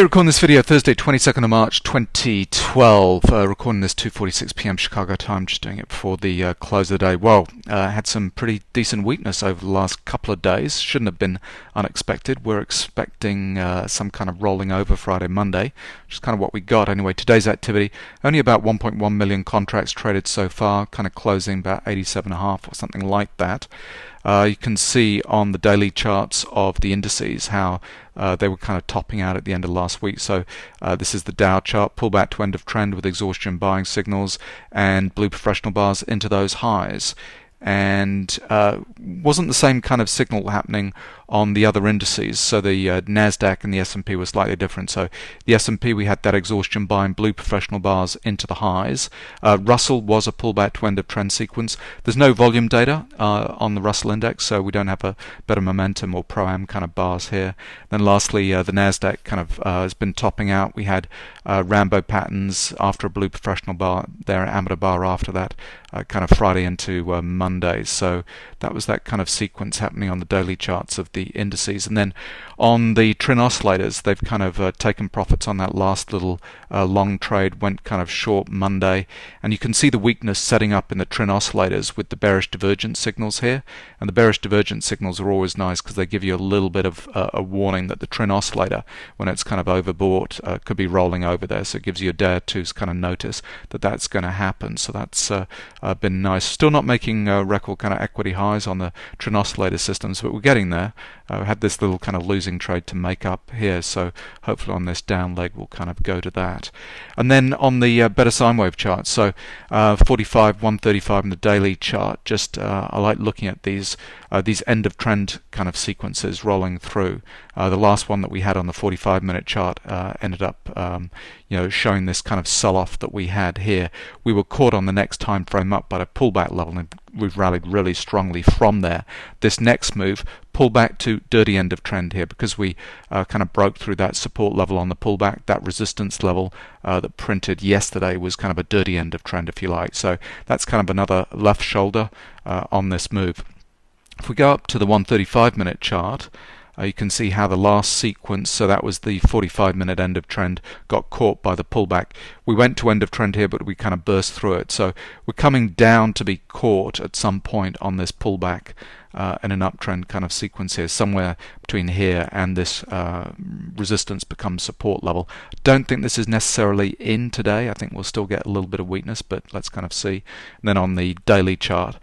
Recording this video Thursday 22nd of March 2012, recording this 2:46 p.m. Chicago time, just doing it before the close of the day. Well, had some pretty decent weakness over the last couple of days. Shouldn't have been unexpected. We're expecting some kind of rolling over Friday, Monday, which is kind of what we got. Anyway, today's activity, only about 1.1 million contracts traded so far, kind of closing about 87.5 or something like that. You can see on the daily charts of the indices how they were kind of topping out at the end of last week. So this is the Dow chart, pullback to end of trend with exhaustion buying signals and blue professional bars into those highs. And wasn't the same kind of signal happening on the other indices. So the Nasdaq and the S&P were slightly different. So the S&P, we had that exhaustion buying blue professional bars into the highs. Russell was a pullback to end of trend sequence. There's no volume data on the Russell index, so we don't have a better momentum or pro-am kind of bars here. Then lastly, the Nasdaq kind of has been topping out. We had Rambo patterns after a blue professional bar there, amateur bar after that, kind of Friday into Monday. So that was that kind of sequence happening on the daily charts of the indices. And then on the trend oscillators, they've kind of taken profits on that last little long trade, went kind of short Monday, and you can see the weakness setting up in the trend oscillators with the bearish divergence signals here. And the bearish divergence signals are always nice because they give you a little bit of a warning that the trend oscillator, when it's kind of overbought, could be rolling over there. So it gives you a day or two's kind of notice that that's going to happen. So that's been nice. Still not making record kind of equity highs on the trend oscillator systems, but we're getting there. We had this little kind of losing trade to make up here, so hopefully on this down leg we'll kind of go to that. And then on the better sine wave chart, so 45, 135 in the daily chart, just I like looking at these end of trend kind of sequences rolling through. The last one that we had on the 45-minute chart ended up showing this kind of sell-off that we had here. We were caught on the next time frame up by a pullback level, and we've rallied really strongly from there. This next move, pull back to dirty end of trend here, because we kind of broke through that support level on the pullback. That resistance level that printed yesterday was kind of a dirty end of trend, if you like. So that's kind of another left shoulder on this move. If we go up to the 135-minute chart, you can see how the last sequence, so that was the 45-minute end of trend, got caught by the pullback. We went to end of trend here, but we kind of burst through it. So we're coming down to be caught at some point on this pullback in an uptrend kind of sequence here, somewhere between here and this resistance becomes support level. Don't think this is necessarily in today. I think we'll still get a little bit of weakness, but let's kind of see. And then on the daily chart,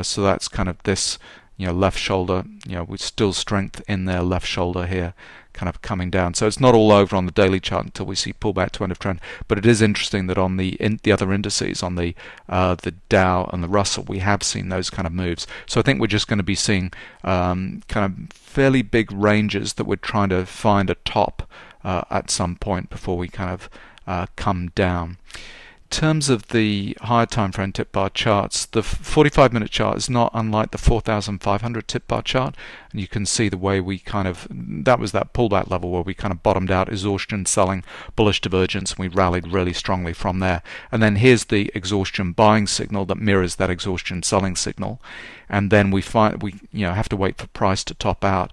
so that's kind of this left shoulder, with still strength in their left shoulder here, kind of coming down. So it's not all over on the daily chart until we see pullback to end of trend. But it is interesting that on the other indices, on the Dow and the Russell, we have seen those kind of moves. So I think we're just going to be seeing kind of fairly big ranges that we're trying to find a top at some point before we kind of come down. In terms of the higher time frame tip bar charts, the 45-minute chart is not unlike the 4,500 tip bar chart, and you can see the way we kind of, that was that pullback level where we kind of bottomed out, exhaustion selling, bullish divergence, and we rallied really strongly from there. And then here's the exhaustion buying signal that mirrors that exhaustion selling signal, and then we have to wait for price to top out.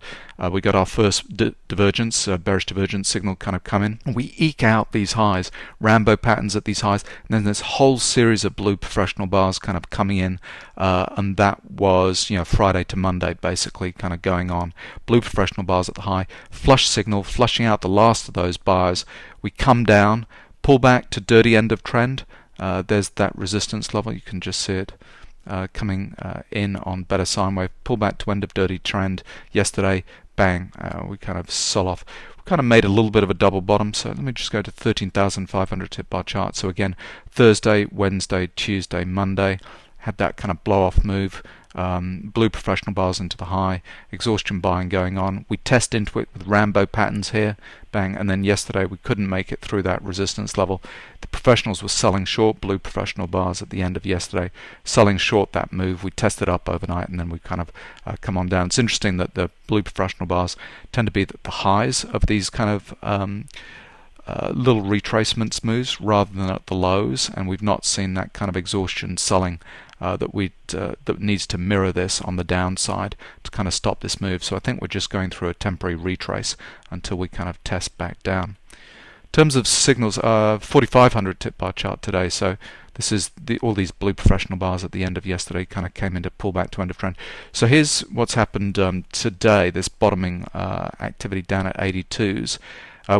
We got our first divergence, bearish divergence signal kind of come in. We eke out these highs, Rambo patterns at these highs, and then this whole series of blue professional bars kind of coming in, and that was Friday to Monday basically kind of going on. Blue professional bars at the high, flush signal, flushing out the last of those bars. We come down, pull back to dirty end of trend. There's that resistance level, you can just see it coming in on better sine wave, pull back to end of dirty trend yesterday, bang, we kind of sell off. We kind of made a little bit of a double bottom, so let me just go to 13,500 tip bar chart. So again, Thursday, Wednesday, Tuesday, Monday, had that kind of blow off move, blue professional bars into the high, exhaustion buying going on. We test into it with Rambo patterns here, bang, and then yesterday we couldn't make it through that resistance level. The professionals were selling short, blue professional bars at the end of yesterday, selling short that move. We tested up overnight, and then we kind of come on down. It's interesting that the blue professional bars tend to be the highs of these kind of little retracements moves rather than at the lows, and we've not seen that kind of exhaustion selling that needs to mirror this on the downside to kind of stop this move. So I think we're just going through a temporary retrace until we kind of test back down. terms of signals, 4500 tip bar chart today. So this is all these blue professional bars at the end of yesterday kind of came into pullback to end of trend. So here's what's happened today. This bottoming activity down at 82s.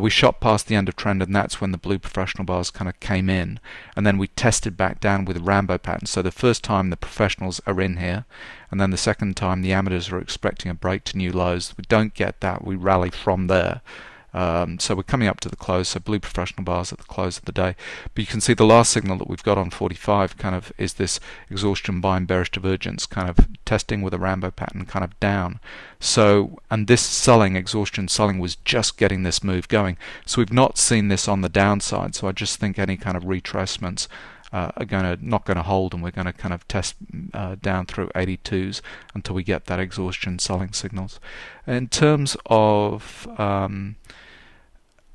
We shot past the end of trend, and that's when the blue professional bars kind of came in, and then we tested back down with Rambo patterns. So the first time the professionals are in here, and then the second time the amateurs are expecting a break to new lows. We don't get that. We rally from there. So we're coming up to the close, so blue professional bars at the close of the day. But you can see the last signal that we've got on 45 kind of is this exhaustion buy and bearish divergence kind of testing with a Rambo pattern kind of down. So, and this selling, exhaustion selling, was just getting this move going. So we've not seen this on the downside, so I just think any kind of retracements are not going to hold, and we're going to kind of test down through 82s until we get that exhaustion selling signals. In terms of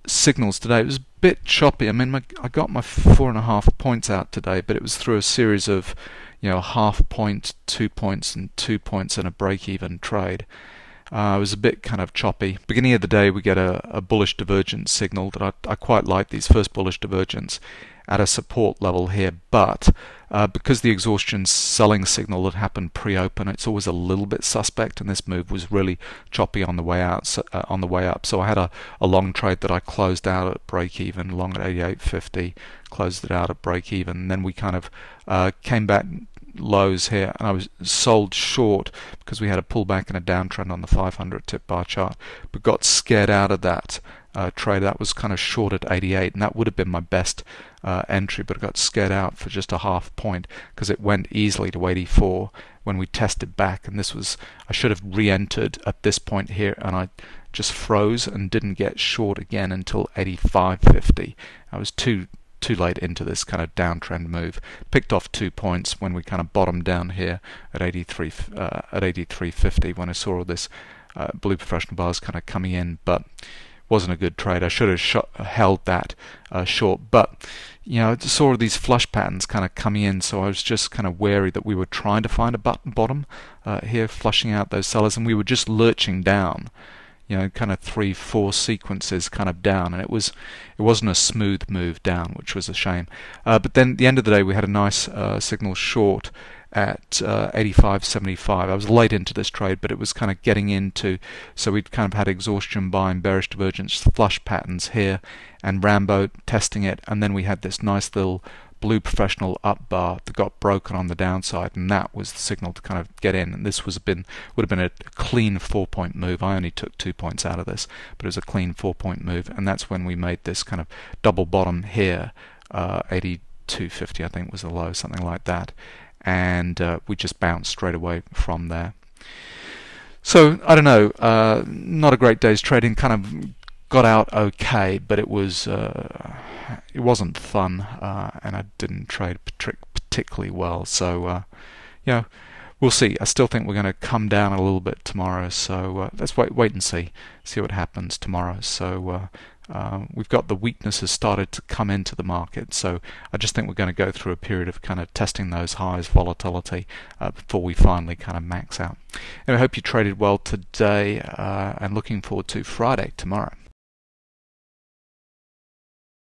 signals today, it was a bit choppy. I mean, I got my 4.5 points out today, but it was through a series of, you know, 0.5 point, 2 points, and 2 points, and a break-even trade. It was a bit kind of choppy. Beginning of the day, we get a bullish divergence signal that I quite like, these first bullish divergence at a support level here, but because the exhaustion selling signal had happened pre-open, it's always a little bit suspect, and this move was really choppy on the way out, So I had a long trade that I closed out at break even, long at 88.50, closed it out at break even, and then we kind of came back lows here, and I was sold short because we had a pullback and a downtrend on the 500 tip bar chart, but got scared out of that trade. That was kind of short at 88, and that would have been my best entry, but I got scared out for just a 0.5 point because it went easily to 84 when we tested back, and this was, I should have re-entered at this point here, and I just froze and didn't get short again until 85.50. I was too late into this kind of downtrend move. Picked off 2 points when we kind of bottomed down here at 83.50 when I saw all this blue professional bars kind of coming in, but wasn't a good trade. I should have held that short, but you know, I saw these flush patterns kind of coming in, so I was just kind of wary that we were trying to find a bottom here, flushing out those sellers, and we were just lurching down, you know, kind of 3-4 sequences kind of down, and it wasn't a smooth move down, which was a shame. But then at the end of the day, we had a nice signal short at 85.75. I was late into this trade, but it was kind of getting into, so we'd kind of had exhaustion buy and bearish divergence flush patterns here, and Rambo testing it, and then we had this nice little blue professional up bar that got broken on the downside, and that was the signal to kind of get in. And this would have been a clean 4-point move. I only took 2 points out of this, but it was a clean 4-point move, and that's when we made this kind of double bottom here. 82.50 I think was the low, something like that, and we just bounced straight away from there. So I don't know, not a great day's trading. Kind of got out okay, but it wasn't fun, and I didn't trade particularly well. So you know, we'll see. I still think we're going to come down a little bit tomorrow, so let's wait and see what happens tomorrow. So we've got the weaknesses started to come into the market, so I just think we're going to go through a period of kind of testing those highs, volatility, before we finally kind of max out. And I hope you traded well today, and looking forward to Friday tomorrow.